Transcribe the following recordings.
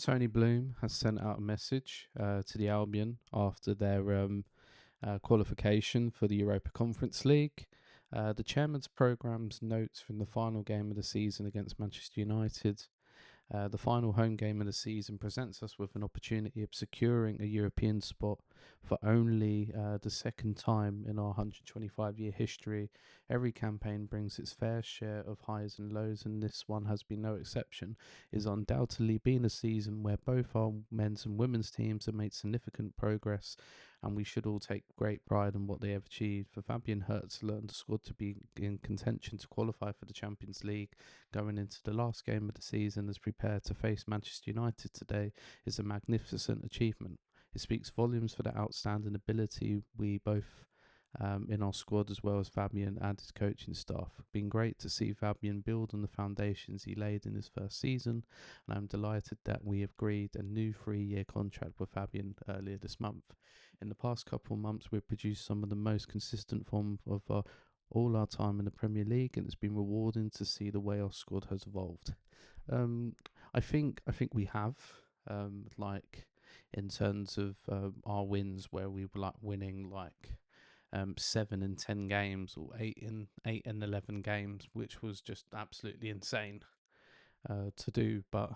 Tony Bloom has sent out a message to the Albion after their qualification for the Europa Conference League. The chairman's programme's notes from the final game of the season against Manchester United. The final home game of the season presents us with an opportunity of securing a European spot for only the second time in our 125-year history. Every campaign brings its fair share of highs and lows, and this one has been no exception. It's undoubtedly been a season where both our men's and women's teams have made significant progress, and we should all take great pride in what they have achieved. For Fabian Herzler and the squad to be in contention to qualify for the Champions League going into the last game of the season as prepared to face Manchester United today is a magnificent achievement. It speaks volumes for the outstanding ability we both in our squad, as well as Fabian and his coaching staff. It's been great to see Fabian build on the foundations he laid in his first season, and I'm delighted that we have agreed a new 3-year contract with Fabian earlier this month. In the past couple of months, we've produced some of the most consistent form of all our time in the Premier League, and it's been rewarding to see the way our squad has evolved. I think we have, like, in terms of our wins, where we were like winning like 7 in 10 games or 8 in 11 games, which was just absolutely insane to do. But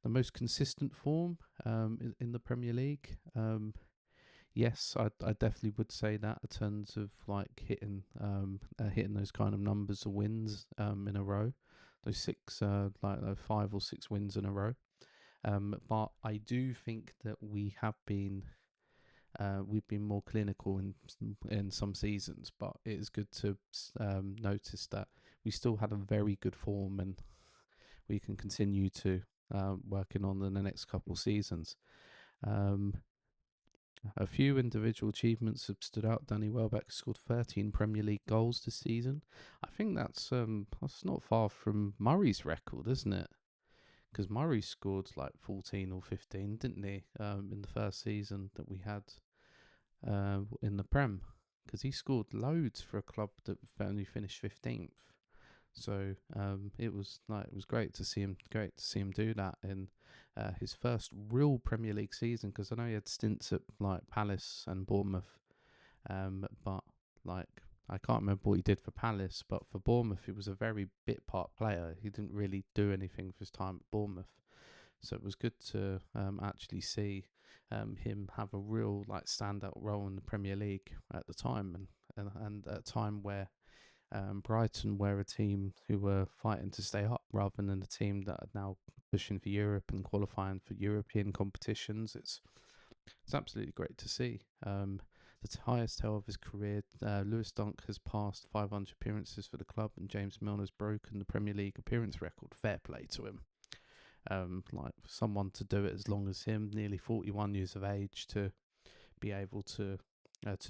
the most consistent form in the Premier League, yes, I definitely would say that in terms of like hitting those kind of numbers of wins in a row, those 5 or 6 wins in a row. But I do think that we've been more clinical in some seasons, but it is good to notice that we still had a very good form, and we can continue to working on in the next couple of seasons. A few individual achievements have stood out. Danny Welbeck scored 13 Premier League goals this season. I think that's not far from Murray's record, isn't it? Because Murray scored like 14 or 15, didn't he, in the first season that we had in the Prem? Because he scored loads for a club that only finished 15th. So it was great to see him do that in his first real Premier League season. Because I know he had stints at like Palace and Bournemouth, but like I can't remember what he did for Palace, but for Bournemouth he was a very bit part player. He didn't really do anything for his time at Bournemouth, so it was good to actually see him have a real like standout role in the Premier League at the time, and at a time where Brighton were a team who were fighting to stay up rather than a team that are now pushing for Europe and qualifying for European competitions. It's absolutely great to see. The highest tale of his career, Lewis Dunk has passed 500 appearances for the club, and James Milner's broken the Premier League appearance record. Fair play to him. Like for someone to do it as long as him, nearly 41 years of age, to be able to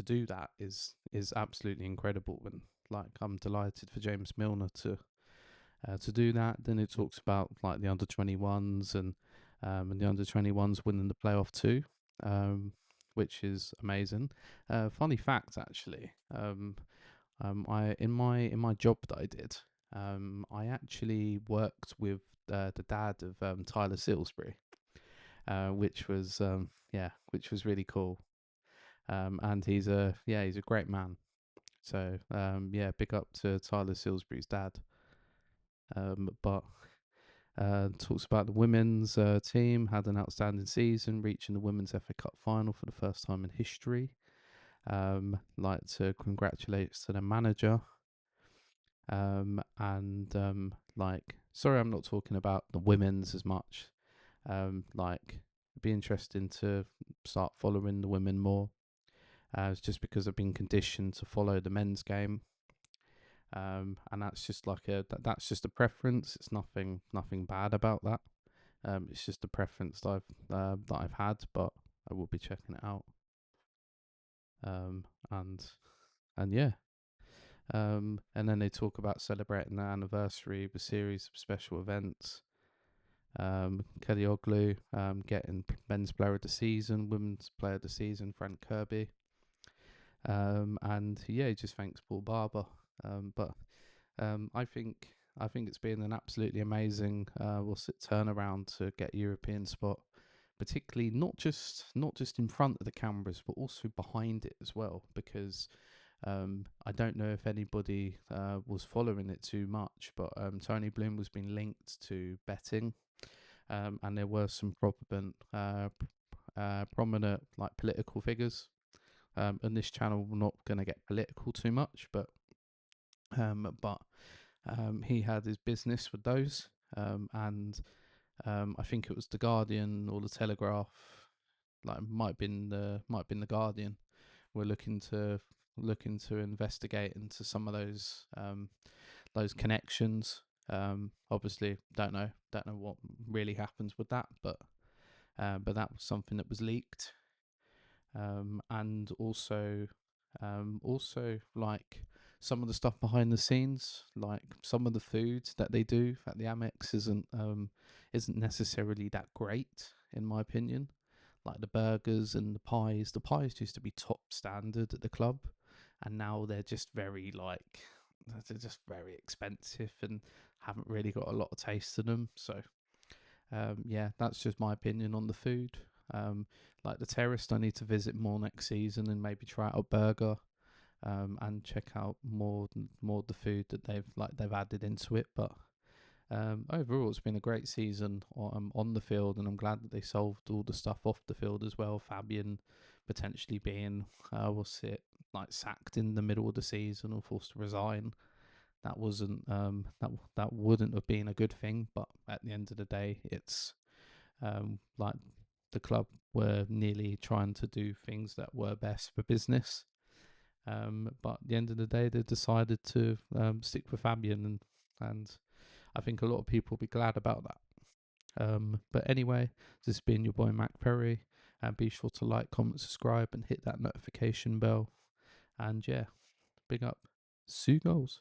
do that is absolutely incredible. And like I'm delighted for James Milner to do that. Then it talks about like the under-21s and the under-21s winning the playoff too, which is amazing. Funny fact, actually, I in my job that I did, I actually worked with the dad of Tyler Silsbury, which was really cool. And he's a great man. So big up to Tyler Silsbury's dad. But talks about the women's team had an outstanding season, reaching the Women's FA Cup final for the first time in history. Like to congratulate to the manager. Sorry, I'm not talking about the women's as much. It'd be interesting to start following the women more. It's just because I've been conditioned to follow the men's game. And that's just that's just a preference. It's nothing bad about that. It's just a preference that I've had, but I will be checking it out. And yeah. And then they talk about celebrating the anniversary of a series of special events. Kelly Oglu getting men's player of the season, women's player of the season, Frank Kirby. And he just thanks Paul Barber. But I think I think it's been an absolutely amazing what's it turnaround to get a European spot, particularly not just in front of the cameras, but also behind it as well. Because I don't know if anybody was following it too much, but Tony Bloom was being linked to betting, and there were some prominent like political figures. And this channel, we're not going to get political too much, but he had his business with those, and I think it was the Guardian or the Telegraph, like might been the Guardian. We're looking to investigate into some of those connections. Obviously, don't know what really happens with that, but that was something that was leaked, and also like some of the stuff behind the scenes, like some of the food that they do at the Amex isn't necessarily that great in my opinion. Like the burgers and the pies. The pies used to be top standard at the club, and now they're just very expensive and haven't really got a lot of taste to them. So yeah, that's just my opinion on the food. Like the Terrace, I need to visit more next season and maybe try out a burger, and check out more of the food that they've added into it. But overall, it's been a great season on the field, and I'm glad that they solved all the stuff off the field as well. Fabian potentially being sacked in the middle of the season or forced to resign. That wasn't that wouldn't have been a good thing, but at the end of the day, it's like the club were nearly trying to do things that were best for business. But at the end of the day, they decided to stick with Fabian, and I think a lot of people will be glad about that. But anyway, this has been your boy Mac Perry, and be sure to like, comment, subscribe, and hit that notification bell. And yeah, big up. See you goals.